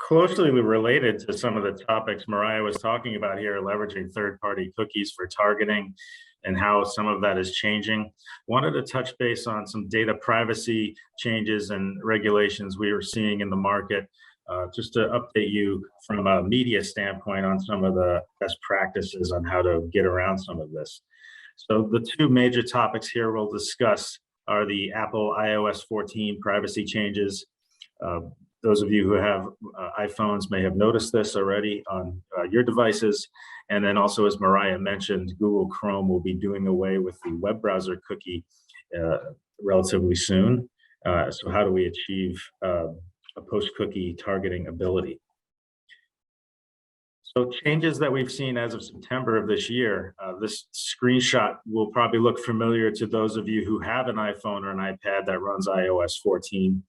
Closely related to some of the topics Mariah was talking about here, leveraging third-party cookies for targeting and how some of that is changing. Wanted to touch base on some data privacy changes and regulations we are seeing in the market, just to update you from a media standpoint on some of the best practices on how to get around some of this. So the two major topics here we'll discuss are the Apple iOS 14 privacy changes. Uh, those of you who have iPhones may have noticed this already on your devices. And then also, as Mariah mentioned, Google Chrome will be doing away with the web browser cookie relatively soon. So how do we achieve a post-cookie targeting ability? So changes that we've seen as of September of this year, this screenshot will probably look familiar to those of you who have an iPhone or an iPad that runs iOS 14.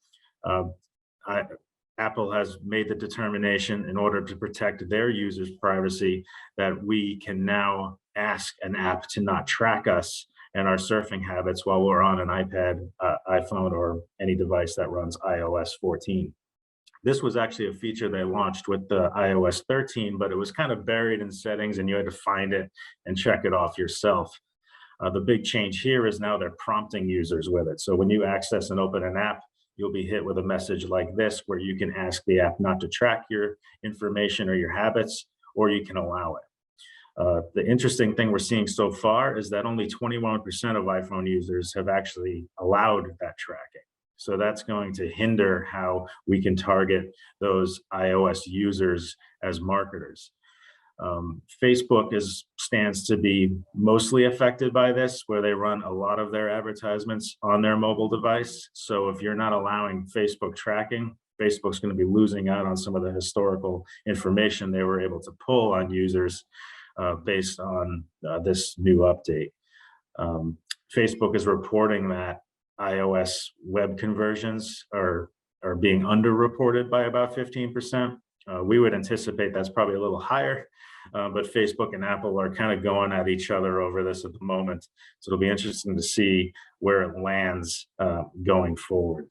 Apple has made the determination in order to protect their users' privacy that we can now ask an app to not track us and our surfing habits while we're on an iPad, iPhone, or any device that runs iOS 14. This was actually a feature they launched with the iOS 13, but it was kind of buried in settings and you had to find it and check it off yourself. The big change here is now they're prompting users with it. So when you access and open an app, you'll be hit with a message like this, where you can ask the app not to track your information or your habits, or you can allow it. The interesting thing we're seeing so far is that only 21% of iPhone users have actually allowed that tracking. So that's going to hinder how we can target those iOS users as marketers. Facebook stands to be mostly affected by this, where they run a lot of their advertisements on their mobile device. So if you're not allowing Facebook tracking, Facebook's going to be losing out on some of the historical information they were able to pull on users based on this new update. Facebook is reporting that iOS web conversions are being underreported by about 15%. We would anticipate that's probably a little higher, but Facebook and Apple are kind of going at each other over this at the moment. So it'll be interesting to see where it lands going forward.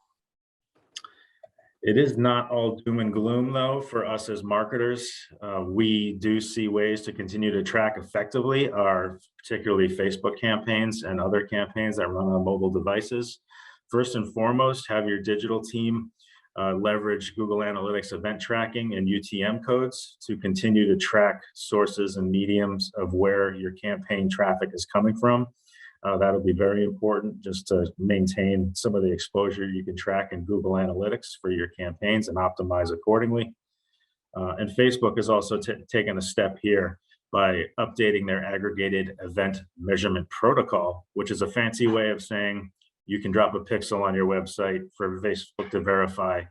It is not all doom and gloom, though, for us as marketers. We do see ways to continue to track effectively our particularly Facebook campaigns and other campaigns that run on mobile devices. First and foremost, have your digital team leverage Google Analytics event tracking and UTM codes to continue to track sources and mediums of where your campaign traffic is coming from. That'll be very important just to maintain some of the exposure you can track in Google Analytics for your campaigns and optimize accordingly. And Facebook has also taken a step here by updating their aggregated event measurement protocol, which is a fancy way of saying you can drop a pixel on your website for Facebook to verify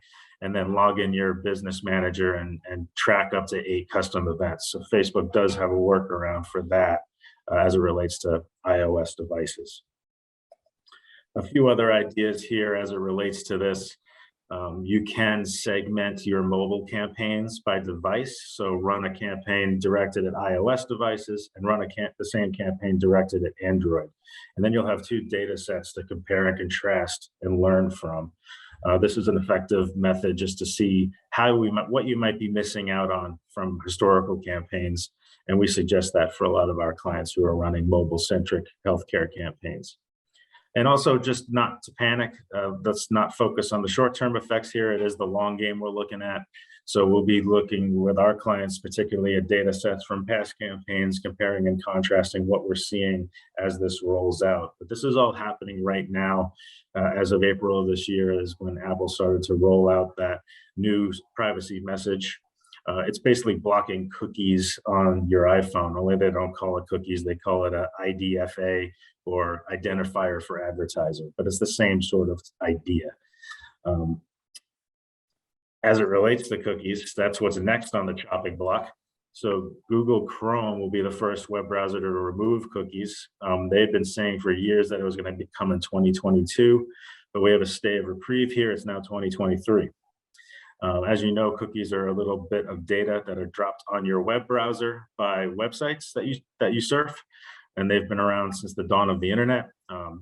and then log in your business manager and track up to 8 custom events. So Facebook does have a workaround for that as it relates to iOS devices. A few other ideas here as it relates to this. You can segment your mobile campaigns by device. So run a campaign directed at iOS devices and run the same campaign directed at Android. And then you'll have 2 data sets to compare and contrast and learn from. This is an effective method just to see what you might be missing out on from historical campaigns. And we suggest that for a lot of our clients who are running mobile-centric healthcare campaigns. And also just not to panic, let's not focus on the short-term effects here. It is the long game we're looking at. So we'll be looking with our clients, particularly at data sets from past campaigns, comparing and contrasting what we're seeing as this rolls out. But this is all happening right now. As of April of this year is when Apple started to roll out that new privacy message. It's basically blocking cookies on your iPhone, only they don't call it cookies, they call it a IDFA or identifier for advertiser, but it's the same sort of idea. As it relates to cookies, that's what's next on the chopping block. So Google Chrome will be the first web browser to remove cookies. They've been saying for years that it was going to come in 2022, but we have a stay of reprieve here. It's now 2023. As you know, cookies are a little bit of data that are dropped on your web browser by websites that you surf. and they've been around since the dawn of the internet.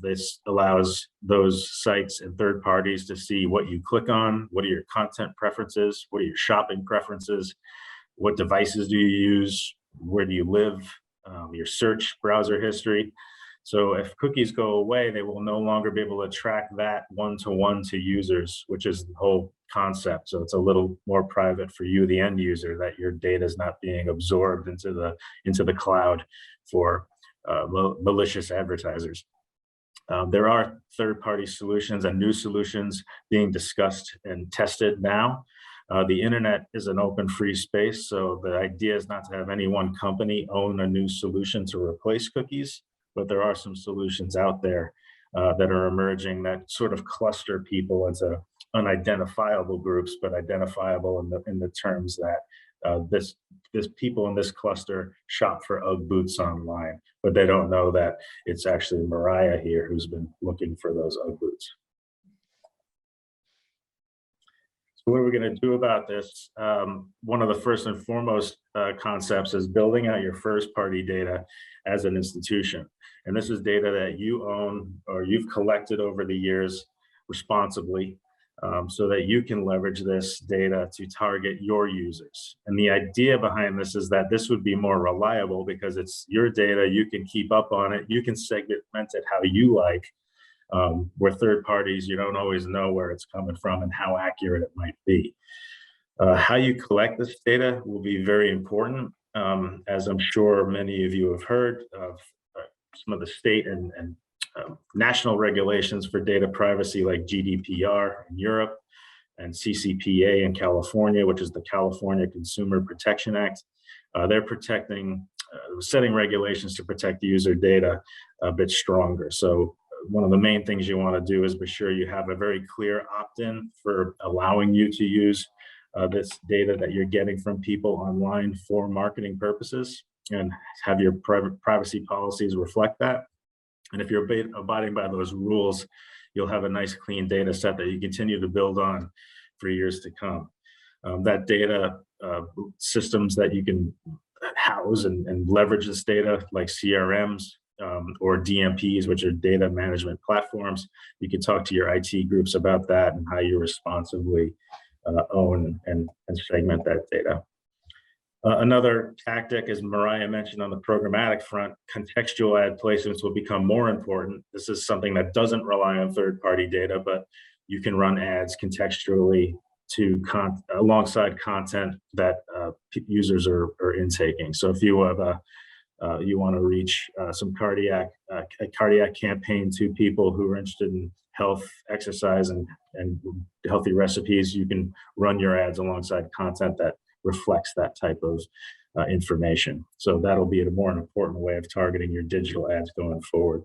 This allows those sites and third parties to see what you click on, what are your content preferences, what are your shopping preferences, what devices do you use, where do you live, your search browser history. So if cookies go away, they will no longer be able to track that one-to-one to users, which is the whole concept. So it's a little more private for you, the end user, that your data is not being absorbed into the cloud for malicious advertisers. There are third-party solutions and new solutions being discussed and tested now. The internet is an open free space, so the idea is not to have any one company own a new solution to replace cookies, but there are some solutions out there that are emerging that sort of cluster people into unidentifiable groups, but identifiable in the terms that this people in this cluster shop for UGG boots online, but they don't know that it's actually Mariah here who's been looking for those UGG boots. So what are we going to do about this? One of the first and foremost concepts is building out your first party data as an institution. And this is data that you own or you've collected over the years responsibly, so that you can leverage this data to target your users. And the idea behind this is that this would be more reliable because it's your data, you can keep up on it, you can segment it how you like, where third parties, you don't always know where it's coming from and how accurate it might be. How you collect this data will be very important. As I'm sure many of you have heard of some of the state and national regulations for data privacy, like GDPR in Europe and CCPA in California, which is the California Consumer Protection Act. They're setting regulations to protect user data a bit stronger. So one of the main things you want to do is be sure you have a very clear opt-in for allowing you to use this data that you're getting from people online for marketing purposes, and have your privacy policies reflect that. And if you're abiding by those rules, you'll have a nice clean data set that you continue to build on for years to come. That data systems that you can house and leverage this data, like CRMs or DMPs, which are data management platforms. You can talk to your IT groups about that and how you responsibly own and segment that data. Another tactic, as Mariah mentioned on the programmatic front, contextual ad placements will become more important. This is something that doesn't rely on third-party data, but you can run ads contextually alongside content that users are intaking. So if you have you want to reach some a cardiac campaign to people who are interested in health, exercise, and healthy recipes, you can run your ads alongside content that reflects that type of information. So that'll be a more important way of targeting your digital ads going forward.